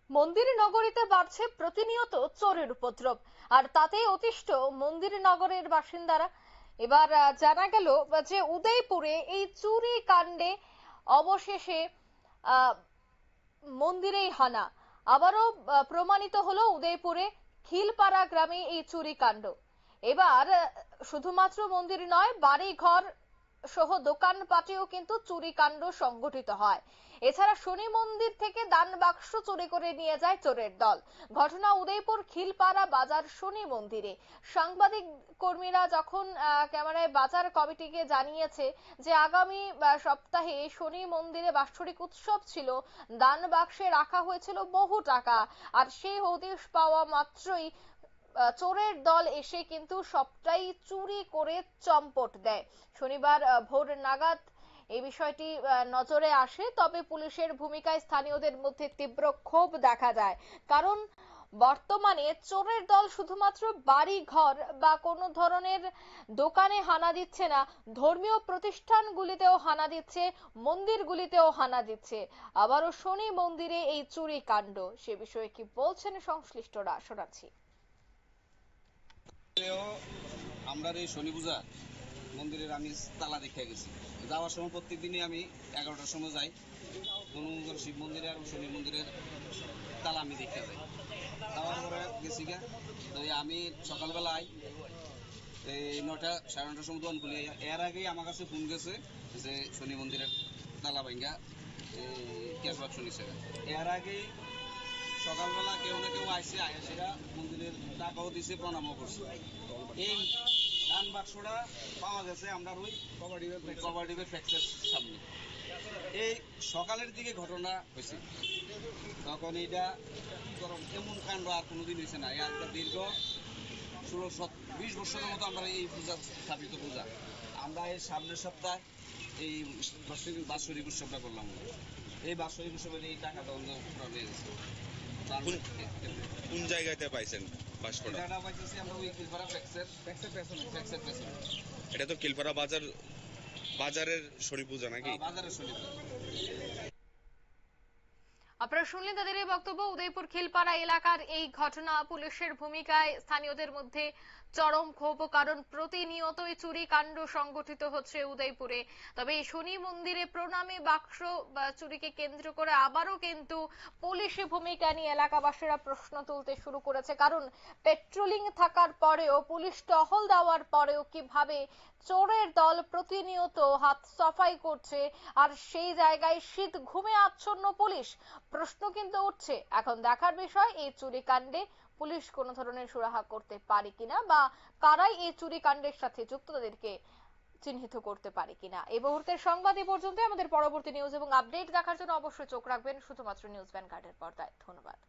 মন্দির নগরীতে বাড়ছে প্রতিনিয়ত চোরের উপদ্রব, আর তাতেই অতিষ্ঠ মন্দির নগরের বাসিন্দারা। এবার জানা গেল যে উদয়পুরে এই চুরি কাণ্ডে অবশেষে আহ মন্দিরেই হানা। আবারও প্রমাণিত হলো উদয়পুরে খিলপাড়া গ্রামে এই চুরি কাণ্ড। এবার শুধুমাত্র মন্দির নয়, বাড়ি ঘর সহ দোকানপাটেও কিন্তু চুরি কাণ্ড সংঘটিত হয়। এছাড়া শনি মন্দির থেকে দান বাক্স চুরি করে নিয়ে যায় চোরের দল। ঘটনা উদয়পুর খিলপাড়া বাজার শনি মন্দিরে। সাংবাদিক কর্মীরা যখন ক্যামেরায় বাজার কমিটিকে জানিয়েছে যে আগামী সপ্তাহে শনি মন্দিরে বাৎসরিক উৎসব ছিল, দান বাক্সে রাখা হয়েছিল বহু টাকা, আর সেই হদিশ পাওয়া মাত্রই চোরের দল এসে কিন্তু সবটাই চুরি করে চম্পট দেয়। শনিবার ভোর নাগাদ এই বিষয়টি নজরে আসে, তবে পুলিশের ভূমিকায় স্থানীয়দের মধ্যে তীব্র ক্ষোভ দেখা যায়। কারণ বর্তমানে চোরের দল শুধুমাত্র বাড়ি ঘর বা কোনো ধরনের দোকানে হানা দিচ্ছে না, ধর্মীয় প্রতিষ্ঠানগুলিতেও হানা দিচ্ছে, মন্দিরগুলিতেও হানা দিচ্ছে। আবারও শনি মন্দিরে এই চুরি কাণ্ড, সে বিষয়ে কি বলছেন সংশ্লিষ্টরা, শোনাচ্ছি। আমরা এই শনি পূজা মন্দিরের আমি তালা দেখে গেছি। যাওয়ার সময় প্রত্যেক দিনই আমি 11টার সময় যাই, কোনো শিব মন্দিরে আর শনি মন্দিরের তালা আমি দেখে যাই। যাওয়ার পরে গেছি গা, তো আমি সকালবেলায় এই 9টা সাড়ে 9টার সময় দোকান খুলি। এর আগেই আমার কাছে ফোন গেছে যে শনি মন্দিরের তালা ভাঙ্গা ক্যাশ বাক্স নিছে। এর আগেই সকালবেলা কেউ না কেউ আইসে আয়াসেরা মন্দিরের টাকাও দিছে, প্রণামও করছে। এই দান বাক্সটা পাওয়া গেছে আমরা ওই কভারডিপের ফ্যাক্টরির সামনে। এই সকালের দিকে ঘটনা হয়েছে, তখন এইটা এমন কাণ্ড আর কোনোদিন হয়েছে না। একটা দীর্ঘ 16-20 বছরের মতো আমরা এই পূজা স্থাপিত পূজা, আমরা এই সামনের সপ্তাহে এই বাৎসরিক উৎসবটা করলাম। এই বাৎসরিক উৎসবের এই টাকাটা অন্য হয়ে গেছে। কোন জায়গাতে পাইছেন বাক্সটা? এটা পাইতেছি আমরা ওই কিলপাড়া ফ্যাক্সের পেছনে। এটা তো কিলপাড়া বাজারের শনি পূজা নাকি? বাজারের শনি পূজা। আপনারা শুনলেন তাদের এই বক্তব্য। উদয়পুর খিলপাড়া এলাকার এই ঘটনা, পুলিশের ভূমিকায় স্থানীয়দের মধ্যে চরম ক্ষোভ, কারণ প্রতিনিয়তই চুরি কাণ্ড সংগঠিত হচ্ছে উদয়পুরে। তবে এই শনি মন্দিরে প্রণামী বাক্স চুরিকে কেন্দ্র করে আবারও কিন্তু পুলিশি ভূমিকা নিয়ে এলাকাবাসীরা প্রশ্ন তুলতে শুরু করেছে। কারণ পেট্রোলিং থাকার পরেও, পুলিশ টহল দেওয়ার পরেও কিভাবে চোরের দল প্রতিনিয়ত হাত সাফাই করছে, আর সেই জায়গায় শীত ঘুমে আচ্ছন্ন পুলিশ। প্রশ্ন কিন্তু উঠছে। এখন দেখার বিষয় এই চুরি কাণ্ডে পুলিশ কোন ধরনের সুরাহা করতে পারে কিনা, বা কারাই এই চুরি কাণ্ডের সাথে যুক্ত তাদেরকে চিহ্নিত করতে পারে কিনা। এই মুহূর্তের সংবাদ এ পর্যন্ত। আমাদের পরবর্তী নিউজ এবং আপডেট দেখার জন্য অবশ্যই চোখ রাখবেন শুধুমাত্র নিউজ ভ্যানগার্ডের পর্দায়। ধন্যবাদ।